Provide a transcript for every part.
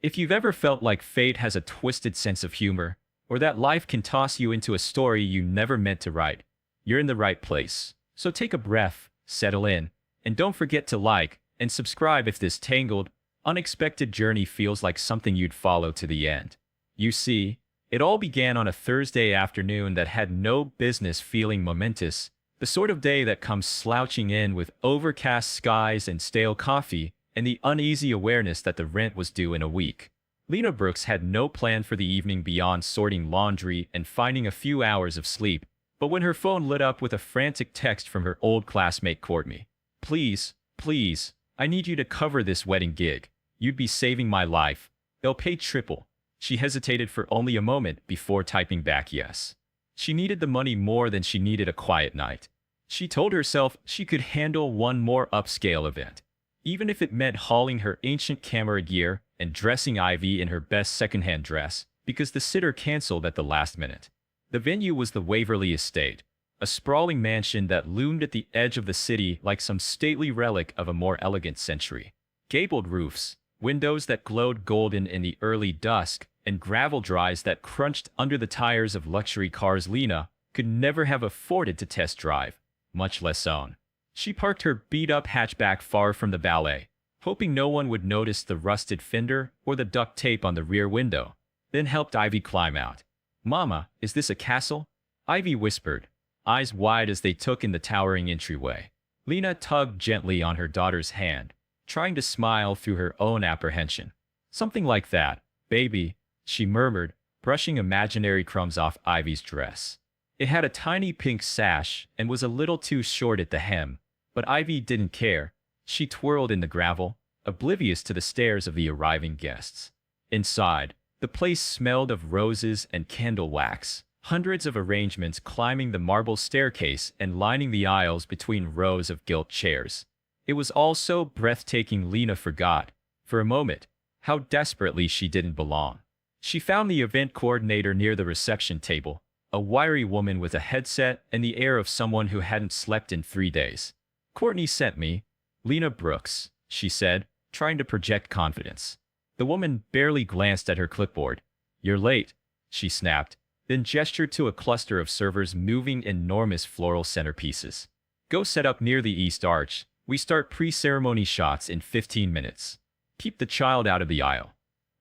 If you've ever felt like fate has a twisted sense of humor, or that life can toss you into a story you never meant to write, you're in the right place. So take a breath, settle in, and don't forget to like and subscribe if this tangled, unexpected journey feels like something you'd follow to the end. You see, it all began on a Thursday afternoon that had no business feeling momentous, the sort of day that comes slouching in with overcast skies and stale coffee and the uneasy awareness that the rent was due in a week. Lena Brooks had no plan for the evening beyond sorting laundry and finding a few hours of sleep, but when her phone lit up with a frantic text from her old classmate Courtney, "Please, please, I need you to cover this wedding gig. You'd be saving my life. They'll pay triple." She hesitated for only a moment before typing back yes. She needed the money more than she needed a quiet night. She told herself she could handle one more upscale event, even if it meant hauling her ancient camera gear and dressing Ivy in her best secondhand dress, because the sitter canceled at the last minute. The venue was the Waverly Estate, a sprawling mansion that loomed at the edge of the city like some stately relic of a more elegant century. Gabled roofs, windows that glowed golden in the early dusk, and gravel drives that crunched under the tires of luxury cars Lena could never have afforded to test drive, much less own. She parked her beat-up hatchback far from the ballet, hoping no one would notice the rusted fender or the duct tape on the rear window, then helped Ivy climb out. "Mama, is this a castle?" Ivy whispered, eyes wide as they took in the towering entryway. Lena tugged gently on her daughter's hand, trying to smile through her own apprehension. "Something like that, baby," she murmured, brushing imaginary crumbs off Ivy's dress. It had a tiny pink sash and was a little too short at the hem, but Ivy didn't care. She twirled in the gravel, oblivious to the stares of the arriving guests. Inside, the place smelled of roses and candle wax, hundreds of arrangements climbing the marble staircase and lining the aisles between rows of gilt chairs. It was all so breathtaking Lena forgot, for a moment, how desperately she didn't belong. She found the event coordinator near the reception table, a wiry woman with a headset and the air of someone who hadn't slept in 3 days. "Courtney sent me. Lena Brooks," she said, trying to project confidence. The woman barely glanced at her clipboard. "You're late," she snapped, then gestured to a cluster of servers moving enormous floral centerpieces. "Go set up near the East Arch. We start pre-ceremony shots in 15 minutes. Keep the child out of the aisle."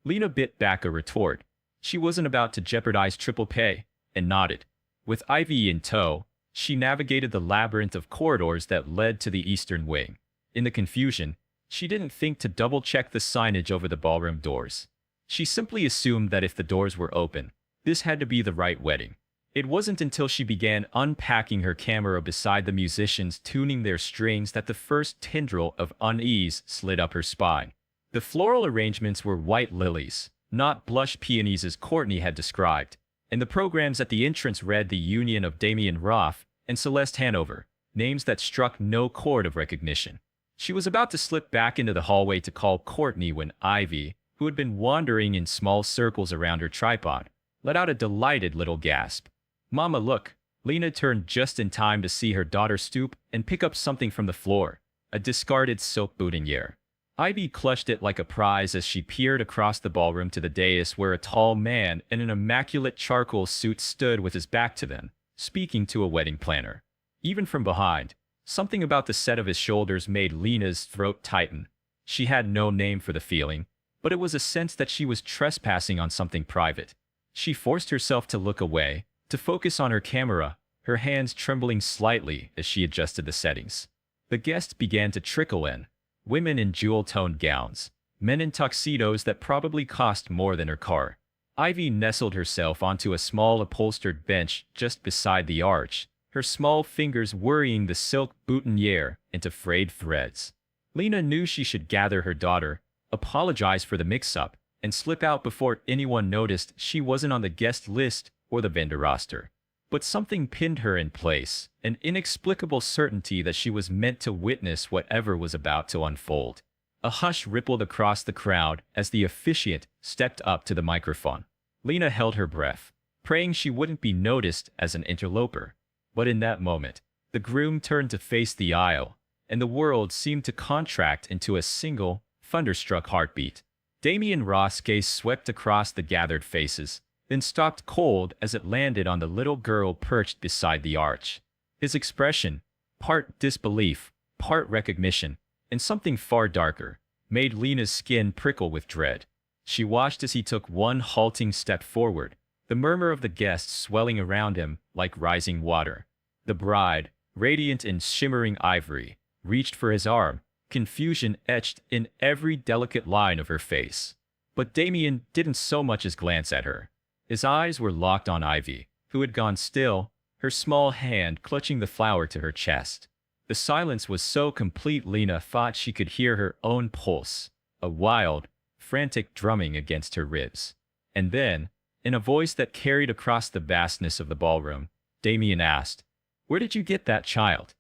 Lena bit back a retort. She wasn't about to jeopardize triple pay, and nodded. With Ivy in tow, she navigated the labyrinth of corridors that led to the eastern wing. In the confusion, she didn't think to double-check the signage over the ballroom doors. She simply assumed that if the doors were open, this had to be the right wedding. It wasn't until she began unpacking her camera beside the musicians tuning their strings that the first tendril of unease slid up her spine. The floral arrangements were white lilies, not blush peonies as Courtney had described, and the programs at the entrance read the union of Damien Roth and Celeste Hanover, names that struck no chord of recognition. She was about to slip back into the hallway to call Courtney when Ivy, who had been wandering in small circles around her tripod, let out a delighted little gasp. "Mama, look!" Lena turned just in time to see her daughter stoop and pick up something from the floor, a discarded silk boutonniere. Ivy clutched it like a prize as she peered across the ballroom to the dais where a tall man in an immaculate charcoal suit stood with his back to them, speaking to a wedding planner. Even from behind, something about the set of his shoulders made Lena's throat tighten. She had no name for the feeling, but it was a sense that she was trespassing on something private. She forced herself to look away, to focus on her camera, her hands trembling slightly as she adjusted the settings. The guests began to trickle in. Women in jewel-toned gowns, men in tuxedos that probably cost more than her car. Ivy nestled herself onto a small upholstered bench just beside the arch, her small fingers worrying the silk boutonniere into frayed threads. Lena knew she should gather her daughter, apologize for the mix-up, and slip out before anyone noticed she wasn't on the guest list or the vendor roster. But something pinned her in place, an inexplicable certainty that she was meant to witness whatever was about to unfold. A hush rippled across the crowd as the officiant stepped up to the microphone. Lena held her breath, praying she wouldn't be noticed as an interloper. But in that moment, the groom turned to face the aisle, and the world seemed to contract into a single, thunderstruck heartbeat. Damien Ross' gaze swept across the gathered faces, then stopped cold as it landed on the little girl perched beside the arch. His expression, part disbelief, part recognition, and something far darker, made Lena's skin prickle with dread. She watched as he took one halting step forward, the murmur of the guests swelling around him like rising water. The bride, radiant in shimmering ivory, reached for his arm, confusion etched in every delicate line of her face. But Damien didn't so much as glance at her. His eyes were locked on Ivy, who had gone still, her small hand clutching the flower to her chest. The silence was so complete Lena thought she could hear her own pulse, a wild, frantic drumming against her ribs. And then, in a voice that carried across the vastness of the ballroom, Damien asked, "Where did you get that child?"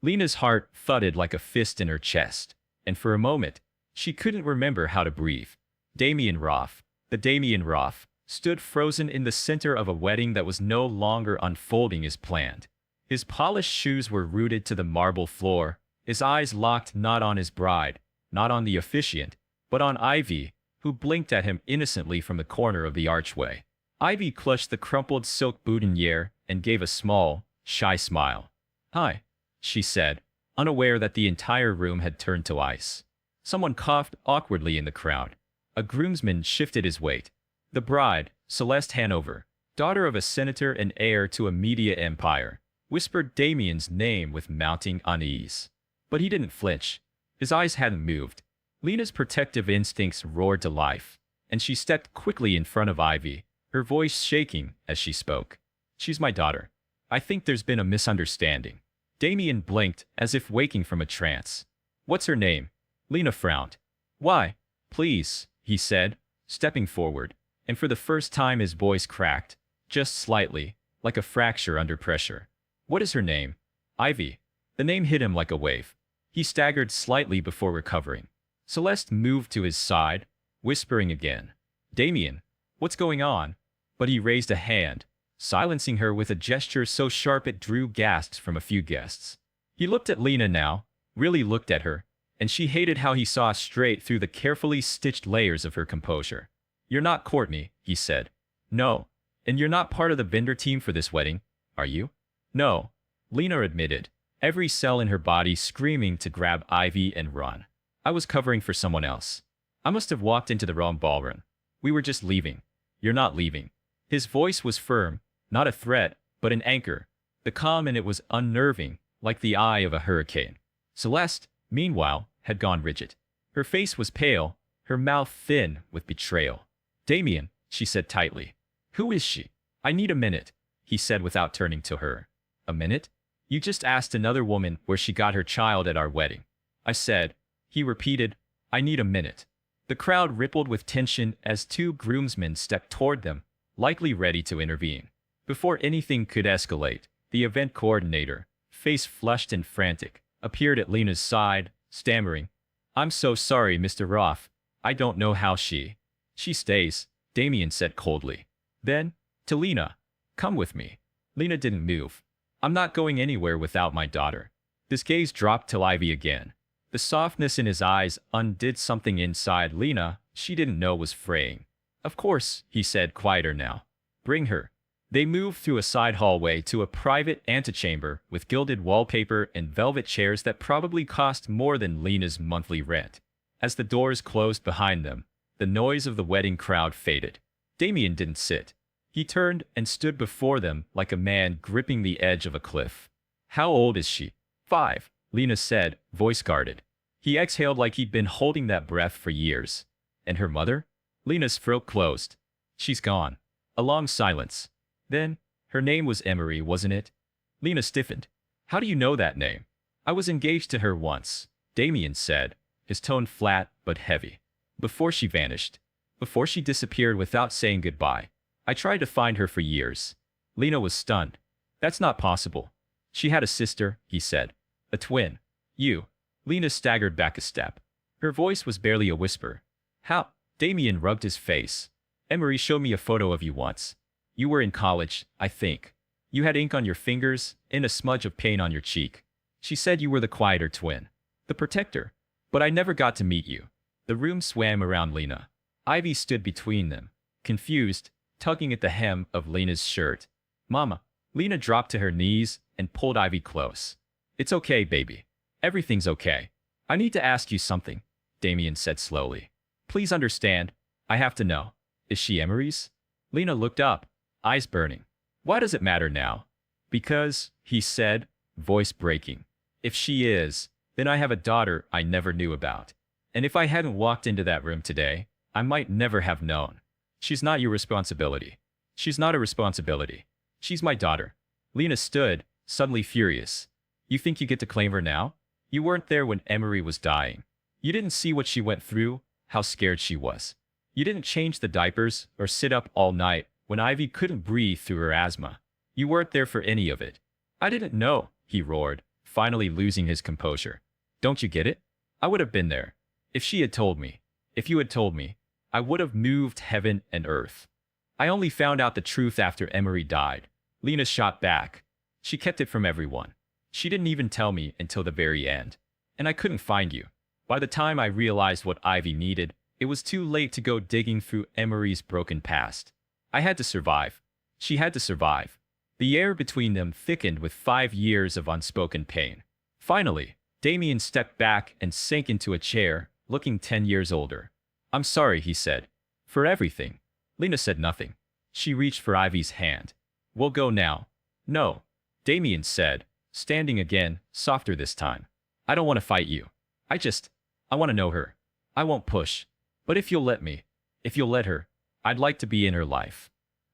Lena's heart thudded like a fist in her chest, and for a moment, she couldn't remember how to breathe. Damien Roth, the Damien Roth, stood frozen in the center of a wedding that was no longer unfolding as planned. His polished shoes were rooted to the marble floor, his eyes locked not on his bride, not on the officiant, but on Ivy, who blinked at him innocently from the corner of the archway. Ivy clutched the crumpled silk boutonniere and gave a small, shy smile. "Hi," she said, unaware that the entire room had turned to ice. Someone coughed awkwardly in the crowd. A groomsman shifted his weight. The bride, Celeste Hanover, daughter of a senator and heir to a media empire, whispered Damien's name with mounting unease. But he didn't flinch. His eyes hadn't moved. Lena's protective instincts roared to life, and she stepped quickly in front of Ivy, her voice shaking as she spoke. "She's my daughter. I think there's been a misunderstanding." Damien blinked as if waking from a trance. "What's her name?" Lena frowned. "Why, please," he said, stepping forward, and for the first time his voice cracked, just slightly, like a fracture under pressure. "What is her name?" "Ivy." The name hit him like a wave. He staggered slightly before recovering. Celeste moved to his side, whispering again, "Damien, what's going on?" But he raised a hand, silencing her with a gesture so sharp it drew gasps from a few guests. He looked at Lena now, really looked at her, and she hated how he saw straight through the carefully stitched layers of her composure. "You're not Courtney," he said. "No. And you're not part of the vendor team for this wedding, are you?" "No," Lena admitted, every cell in her body screaming to grab Ivy and run. "I was covering for someone else. I must have walked into the wrong ballroom. We were just leaving." "You're not leaving." His voice was firm, not a threat, but an anchor. The calm in it was unnerving, like the eye of a hurricane. Celeste, meanwhile, had gone rigid. Her face was pale, her mouth thin with betrayal. "Damien," she said tightly. "Who is she?" "I need a minute," he said without turning to her. "A minute? You just asked another woman where she got her child at our wedding." "I said," he repeated, "I need a minute." The crowd rippled with tension as two groomsmen stepped toward them, likely ready to intervene. Before anything could escalate, the event coordinator, face flushed and frantic, appeared at Lena's side, stammering, "I'm so sorry, Mr. Roth. I don't know how she stays," Damien said coldly. Then, to Lena, "Come with me." Lena didn't move. "I'm not going anywhere without my daughter." His gaze dropped to Ivy again. The softness in his eyes undid something inside Lena she didn't know was fraying. "Of course," he said, quieter now. "Bring her." They moved through a side hallway to a private antechamber with gilded wallpaper and velvet chairs that probably cost more than Lena's monthly rent. As the doors closed behind them, the noise of the wedding crowd faded. Damien didn't sit. He turned and stood before them like a man gripping the edge of a cliff. "How old is she?" "5," Lena said, voice guarded. He exhaled like he'd been holding that breath for years. "And her mother?" Lena's throat closed. "She's gone." A long silence. Then, "Her name was Emery, wasn't it?" Lena stiffened. "How do you know that name?" "I was engaged to her once," Damien said, his tone flat but heavy. "Before she vanished. Before she disappeared without saying goodbye. I tried to find her for years." Lena was stunned. "That's not possible." "She had a sister," he said. "A twin." "You." Lena staggered back a step. Her voice was barely a whisper. "How?" Damien rubbed his face. "Emery showed me a photo of you once. You were in college, I think. You had ink on your fingers and a smudge of paint on your cheek. She said you were the quieter twin. The protector. But I never got to meet you." The room swam around Lena. Ivy stood between them, confused, tugging at the hem of Lena's shirt. Mama. Lena dropped to her knees and pulled Ivy close. It's okay, baby. Everything's okay. I need to ask you something, Damien said slowly. Please understand. I have to know. Is she Emery's? Lena looked up, eyes burning. Why does it matter now? Because, he said, voice breaking. If she is, then I have a daughter I never knew about. And if I hadn't walked into that room today, I might never have known. She's not your responsibility. She's not a responsibility. She's my daughter. Lena stood, suddenly furious. You think you get to claim her now? You weren't there when Emery was dying. You didn't see what she went through, how scared she was. You didn't change the diapers or sit up all night when Ivy couldn't breathe through her asthma. You weren't there for any of it. I didn't know, he roared, finally losing his composure. Don't you get it? I would have been there. If she had told me, if you had told me, I would have moved heaven and earth. I only found out the truth after Emery died. Lena shot back. She kept it from everyone. She didn't even tell me until the very end. And I couldn't find you. By the time I realized what Ivy needed, it was too late to go digging through Emery's broken past. I had to survive. She had to survive. The air between them thickened with 5 years of unspoken pain. Finally, Damien stepped back and sank into a chair, looking 10 years older. I'm sorry, he said. For everything. Lena said nothing. She reached for Ivy's hand. We'll go now. No, Damien said, standing again, softer this time. I don't want to fight you. I want to know her. I won't push. But if you'll let me, if you'll let her, I'd like to be in her life.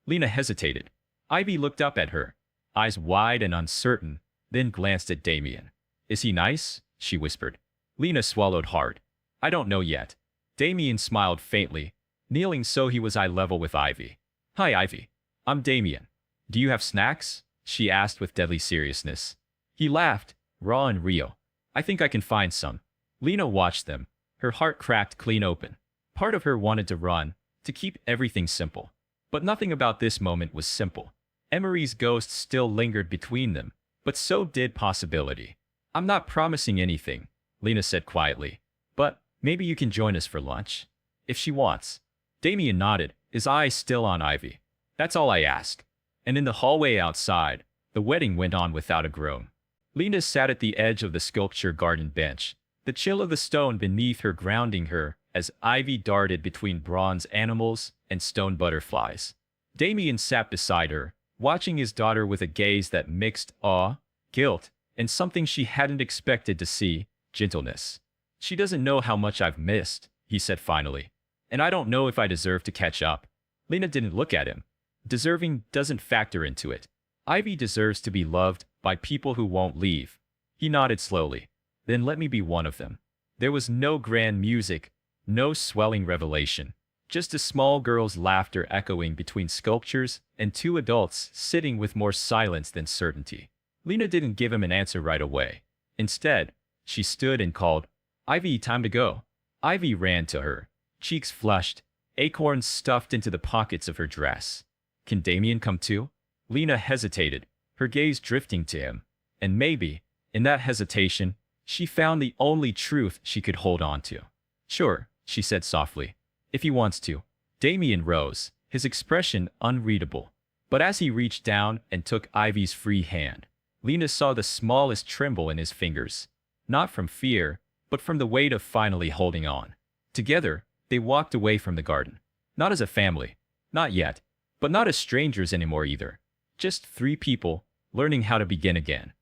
Lena hesitated. Ivy looked up at her, eyes wide and uncertain, then glanced at Damien. Is he nice? She whispered. Lena swallowed hard. I don't know yet. Damien smiled faintly, kneeling so he was eye level with Ivy. Hi, Ivy. I'm Damien. Do you have snacks? She asked with deadly seriousness. He laughed, raw and real. I think I can find some. Lena watched them, her heart cracked clean open. Part of her wanted to run, to keep everything simple. But nothing about this moment was simple. Emery's ghost still lingered between them, but so did possibility. I'm not promising anything, Lena said quietly. But maybe you can join us for lunch. If she wants. Damien nodded, his eyes still on Ivy. That's all I ask. And in the hallway outside, the wedding went on without a groom. Lena sat at the edge of the sculpture garden bench, the chill of the stone beneath her grounding her as Ivy darted between bronze animals and stone butterflies. Damien sat beside her, watching his daughter with a gaze that mixed awe, guilt, and something she hadn't expected to see, gentleness. She doesn't know how much I've missed, he said finally. And I don't know if I deserve to catch up. Lena didn't look at him. Deserving doesn't factor into it. Ivy deserves to be loved by people who won't leave. He nodded slowly. Then let me be one of them. There was no grand music, no swelling revelation, just a small girl's laughter echoing between sculptures and 2 adults sitting with more silence than certainty. Lena didn't give him an answer right away. Instead, she stood and called, Ivy, time to go. Ivy ran to her, cheeks flushed, acorns stuffed into the pockets of her dress. Can Damien come too? Lena hesitated, her gaze drifting to him. And maybe, in that hesitation, she found the only truth she could hold on to. Sure, she said softly. If he wants to. Damien rose, his expression unreadable. But as he reached down and took Ivy's free hand, Lena saw the smallest tremble in his fingers. Not from fear, but from the weight of finally holding on. Together, they walked away from the garden. Not as a family. Not yet. But not as strangers anymore either. Just 3 people, learning how to begin again.